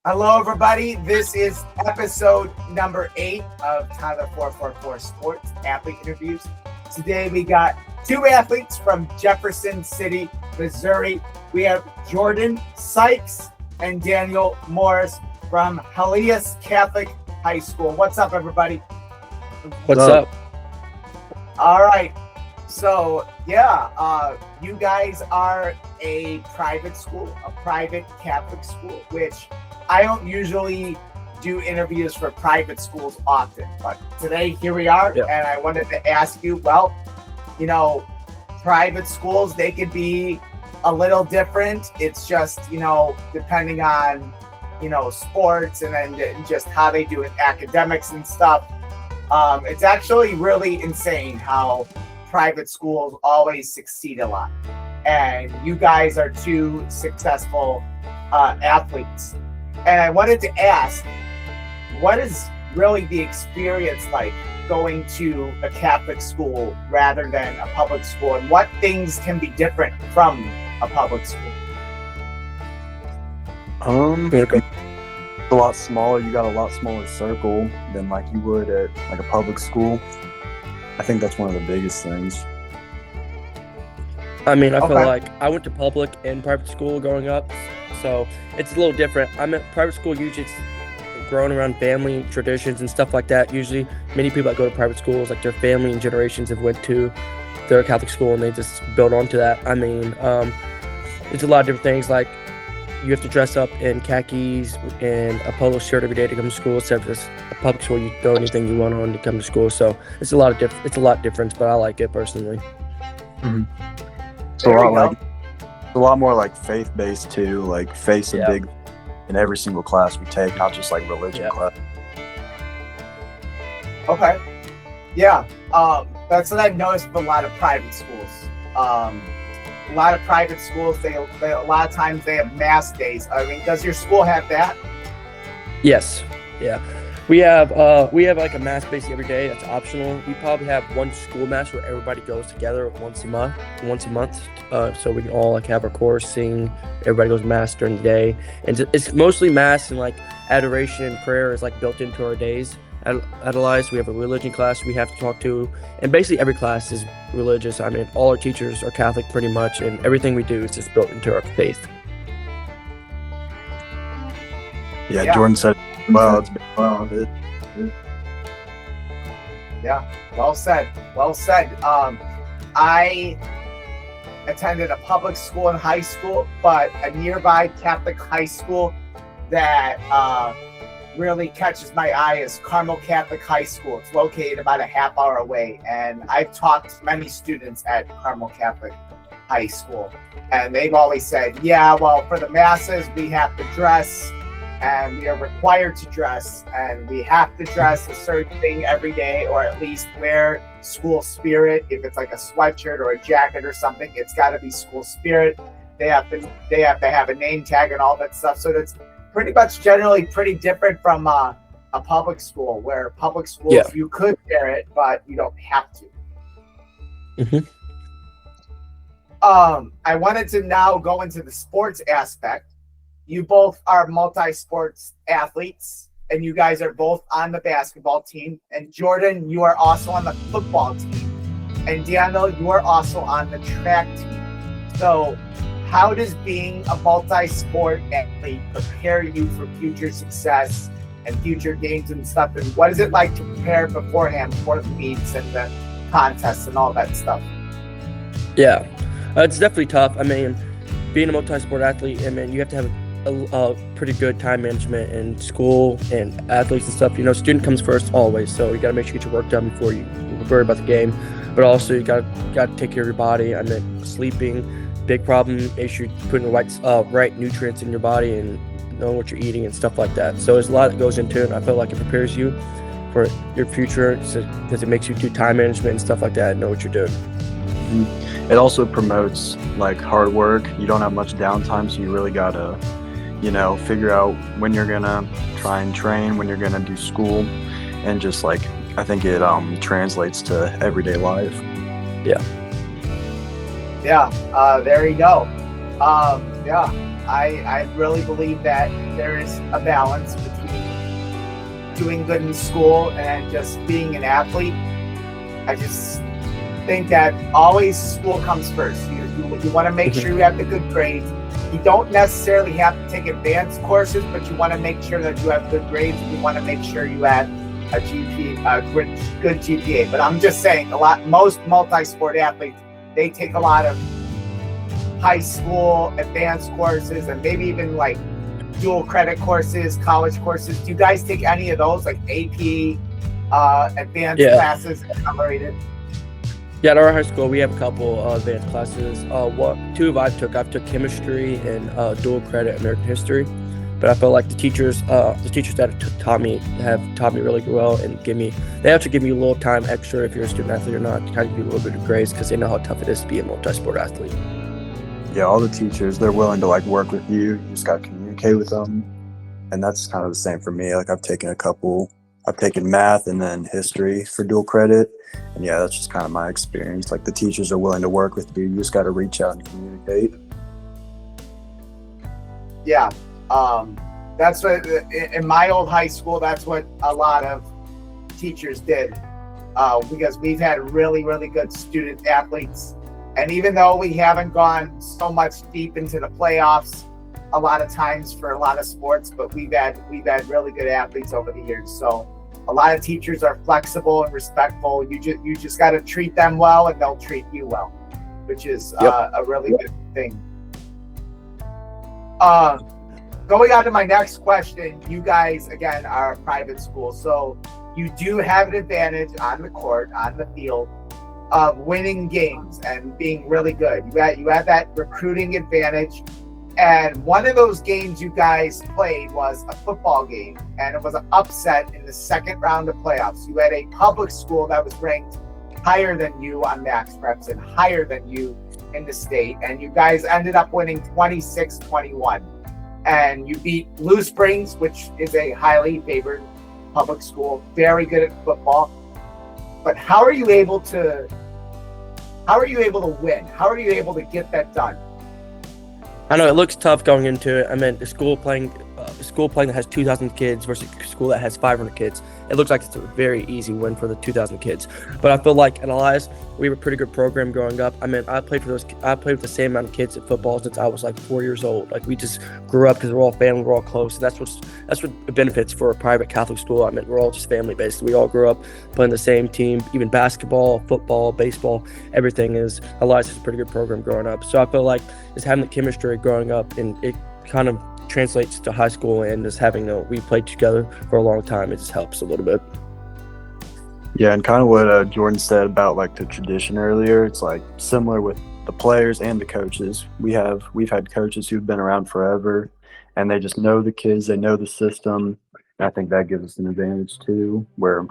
Hello, everybody. This is episode number 8 of Tyler 444 Sports Athlete Interviews. Today, we got two athletes from Jefferson City, Missouri. We have Jordan Sykes and Daniel Morris from Helias Catholic High School. What's up, everybody? What's up? All right. So, you guys are a private school, a private Catholic school, which I don't usually do interviews for private schools often, but today here we are, and I wanted to ask you, private schools, they could be a little different. It's just, depending on, sports and then just how they do it, academics and stuff. It's actually really insane how private schools always succeed a lot. And you guys are two successful athletes. And I wanted to ask, what is really the experience like going to a Catholic school rather than a public school? And what things can be different from a public school? It's a lot smaller. You got a lot smaller circle than like you would at like a public school. I think that's one of the biggest things. I mean, I feel like I went to public and private school growing up, so it's a little different. I'm at private school, usually it's growing around family traditions and stuff like that. Usually, many people that go to private schools, like their family and generations have went to their Catholic school and they just build onto that. I mean, it's a lot of different things, like you have to dress up in khakis and a polo shirt every day to come to school. Except for a public school, you throw anything you want on to come to school. So it's a lot different, but I like it personally. Mm-hmm. It's a lot more like faith-based too. Like faith's a big in every single class we take, not just like religion class. Okay. Yeah. That's what I've noticed with a lot of private schools. A lot of private schools, they a lot of times they have mass days. I mean, does your school have that? Yes. Yeah. We have like a mass basically every day. That's optional. We probably have one school mass where everybody goes together once a month. So we can all like have our chorus sing. Everybody goes to mass during the day, and it's mostly mass and like adoration and prayer is like built into our days. At Helias, we have a religion class we have to talk to, and basically every class is religious. I mean, all our teachers are Catholic pretty much, and everything we do is just built into our faith. Yeah. Jordan said, well, it's been Yeah, well said. I attended a public school in high school, but a nearby Catholic high school that really catches my eye is Carmel Catholic High School. It's located about a half hour away, and I've talked to many students at Carmel Catholic High School, and they've always said, for the masses, we have to dress, and we are required to dress, and we have to dress a certain thing every day, or at least wear school spirit. If it's like a sweatshirt or a jacket or something, it's got to be school spirit. They have to have a name tag and all that stuff. So that's pretty much generally pretty different from a public school, where public schools you could wear it, but you don't have to. Mm-hmm. I wanted to now go into the sports aspect. You both are multi-sports athletes, and you guys are both on the basketball team. And Jordan, you are also on the football team. And Daniel, you are also on the track team. So how does being a multi-sport athlete prepare you for future success and future games and stuff? And what is it like to prepare beforehand for the meets and the contests and all that stuff? Yeah, it's definitely tough. I mean, being a multi-sport athlete, I mean, you have to have a pretty good time management in school and athletes and stuff. Student comes first always, so you got to make sure you get your work done before you worry about the game. But also you got to take care of your body. I mean, sleeping, big problem. Make sure you're putting the right nutrients in your body and know what you're eating and stuff like that. So there's a lot that goes into it. I feel like it prepares you for your future because it makes you do time management and stuff like that and know what you're doing. It also promotes like hard work. You don't have much downtime, so you really gotta figure out when you're gonna try and train, when you're gonna do school, and just like I think it translates to everyday life. There you go. Yeah, I really believe that there is a balance between doing good in school and just being an athlete. I just think that always school comes first. You want to make sure you have the good grades. You don't necessarily have to take advanced courses, but you want to make sure that you have good grades. And you want to make sure you have a good GPA. But I'm just saying, most multi-sport athletes, they take a lot of high school advanced courses and maybe even like dual credit courses, college courses. Do you guys take any of those, like AP, advanced classes, accelerated? Yeah, at our high school, we have a couple advanced classes. Two I've took chemistry and dual credit American history. But I feel like the teachers that have taught me really well and they actually give me a little time extra if you're a student athlete or not, to kind of give you a little bit of grace because they know how tough it is to be a multi-sport athlete. Yeah, all the teachers, they're willing to like work with you. You just got to communicate with them. And that's kind of the same for me. Like I've taken math and then history for dual credit. And yeah, that's just kind of my experience. Like the teachers are willing to work with you. You just got to reach out and communicate. Yeah. That's what, in my old high school, that's what a lot of teachers did. Because we've had really, really good student athletes. And even though we haven't gone so much deep into the playoffs a lot of times for a lot of sports, but we've had really good athletes over the years. So a lot of teachers are flexible and respectful. You just got to treat them well and they'll treat you well, which is a really good thing. Going on to my next question, you guys, again, are a private school. So you do have an advantage on the court, on the field, of winning games and being really good. You have that recruiting advantage. And one of those games you guys played was a football game, and it was an upset in the second round of playoffs. You had a public school that was ranked higher than you on MaxPreps and higher than you in the state, and you guys ended up winning 26-21. And you beat Blue Springs, which is a highly favored public school, very good at football. But how are you able to win? How are you able to get that done? I know it looks tough going into it. I mean, the school playing that has 2,000 kids versus a school that has 500 kids. It looks like it's a very easy win for the 2,000 kids. But I feel like at Elias, we have a pretty good program growing up. I mean, I played with the same amount of kids at football since I was like 4 years old. Like we just grew up because we're all family, we're all close, and that's what benefits for a private Catholic school. I mean, we're all just family based. We all grew up playing the same team, even basketball, football, baseball, everything is. Elias is a pretty good program growing up. So I feel like just having the chemistry growing up, and it kind of translates to high school, and just having we played together for a long time, it just helps a little bit. Yeah, and kind of what Jordan said about like the tradition earlier, it's like similar with the players and the coaches. We've had coaches who've been around forever, and they just know the kids, they know the system. And I think that gives us an advantage too. Wow.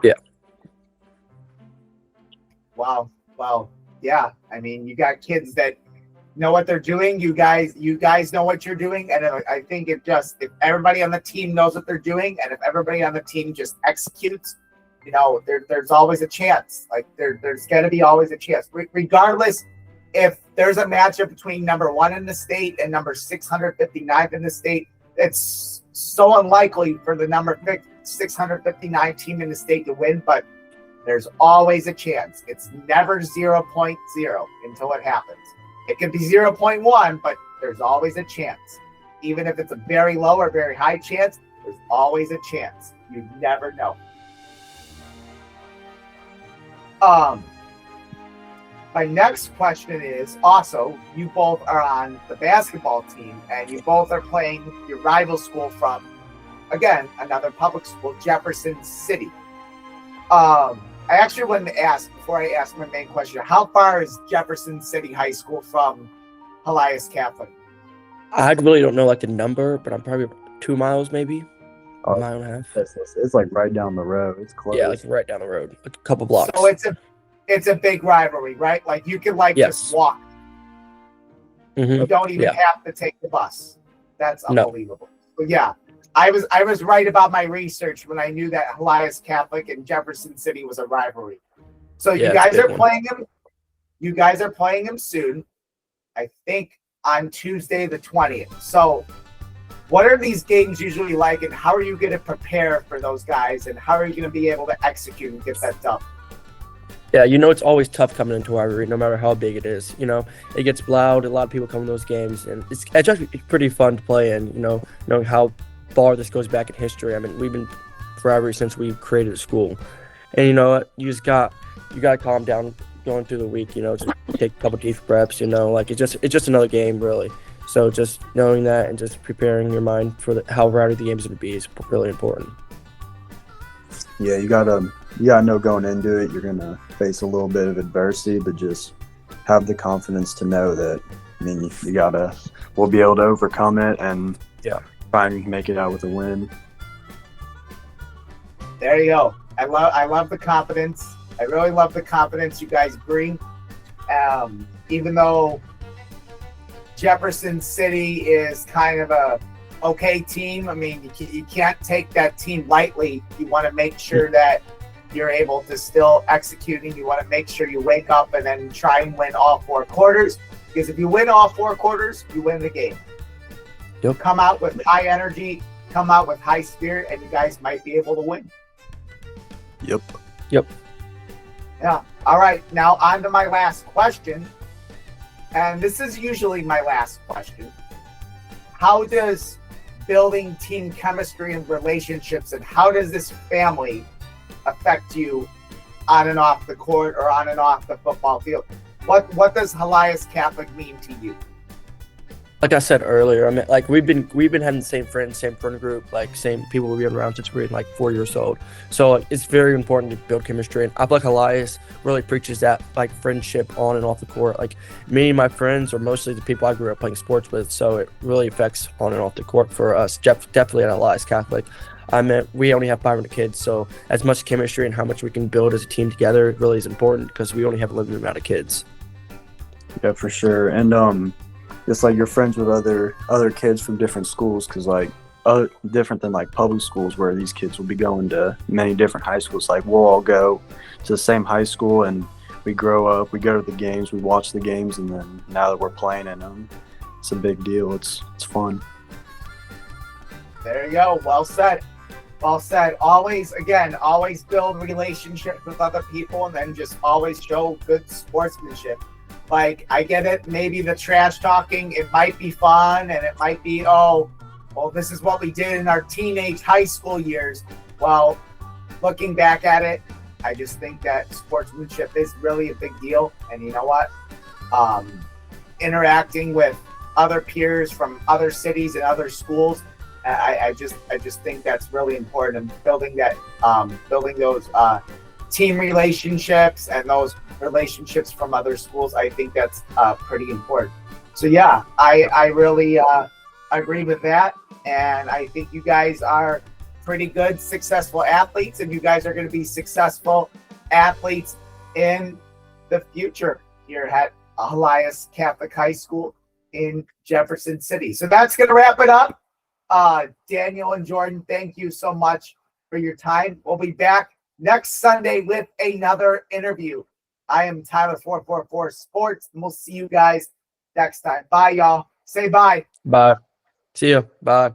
Yeah. I mean, you got kids that know what they're doing. You guys know what you're doing, and I think if everybody on the team knows what they're doing, and if everybody on the team just executes, there's always a chance. Like there's gonna be always a chance, regardless if there's a matchup between number 1 in the state and number 659 in the state. It's so unlikely for the number 659 team in the state to win, but there's always a chance. It's never 0.0 until it happens. It could be 0.1, but there's always a chance. Even if it's a very low or very high chance, there's always a chance. You never know. My next question is also, you both are on the basketball team, and you both are playing your rival school from, again, another public school, Jefferson City. I actually wanted to ask, before I ask my main question, how far is Jefferson City High School from Elias Catholic? I really don't know like the number, but I'm probably 2 miles, maybe a mile and a half. It's like right down the road. It's close. Yeah, like right down the road, a couple blocks. So it's a big rivalry, right? Like you can just walk. Mm-hmm. You don't even have to take the bus. That's unbelievable. No. But yeah. I was right about my research when I knew that Elias Catholic and Jefferson City was a rivalry. So you guys are playing him. You guys are playing him soon. I think on Tuesday the 20th. So what are these games usually like, and how are you going to prepare for those guys, and how are you going to be able to execute and get that done? Yeah, it's always tough coming into rivalry, no matter how big it is. It gets loud. A lot of people come to those games, and it's actually pretty fun to play in. Knowing how far this goes back in history. I mean, we've been rivalry since we created a school, and you know what? You got to calm down going through the week. Just take a couple deep breaths. Like it's just another game, really. So just knowing that and just preparing your mind for how rowdy the game's going to be is really important. Yeah, you gotta know going into it, you're gonna face a little bit of adversity, but just have the confidence to know that. I mean, we'll be able to overcome it and try and make it out with a win. There you go. I love the confidence. I really love the confidence you guys bring. Even though Jefferson City is kind of a okay team, I mean, you can't take that team lightly. You want to make sure that you're able to still execute, and you want to make sure you wake up and then try and win all 4 quarters. Because if you win all 4 quarters, you win the game. Yep. Come out with high energy, come out with high spirit, and you guys might be able to win. Yep. Yeah. All right. Now on to my last question. And this is usually my last question. How does building team chemistry and relationships, and how does this family affect you on and off the court or on and off the football field? What does Helias Catholic mean to you? Like I said earlier, I mean, like we've been having the same friends, same friend group, like same people we've been around since we were like 4 years old. So it's very important to build chemistry, and I feel like Helias really preaches that like friendship on and off the court. Like me and my friends are mostly the people I grew up playing sports with, so it really affects on and off the court for us. Definitely at Helias Catholic. I mean, we only have 500 kids, so as much chemistry and how much we can build as a team together really is important because we only have a limited amount of kids. Yeah, for sure. And it's like you're friends with other kids from different schools, because like different than like public schools where these kids will be going to many different high schools. Like we'll all go to the same high school, and we grow up, we go to the games, we watch the games, and then now that we're playing in them, it's a big deal. It's fun. There you go. Well said. Well said. Always build relationships with other people, and then just always show good sportsmanship. Like, I get it, maybe the trash talking, it might be fun, and it might be, oh, well, this is what we did in our teenage high school years. Well, looking back at it, I just think that sportsmanship is really a big deal. And you know what? Interacting with other peers from other cities and other schools, I just think that's really important. And building those team relationships and those relationships from other schools, I think that's pretty important. So yeah, I really agree with that, and I think you guys are pretty good, successful athletes, and you guys are going to be successful athletes in the future here at Helias Catholic High School in Jefferson City. So that's going to wrap it up. Daniel and Jordan, thank you so much for your time. We'll be back next Sunday with another interview. I am Tyler 444 Sports, and we'll see you guys next time. Bye, y'all. Say bye. Bye. See you. Bye.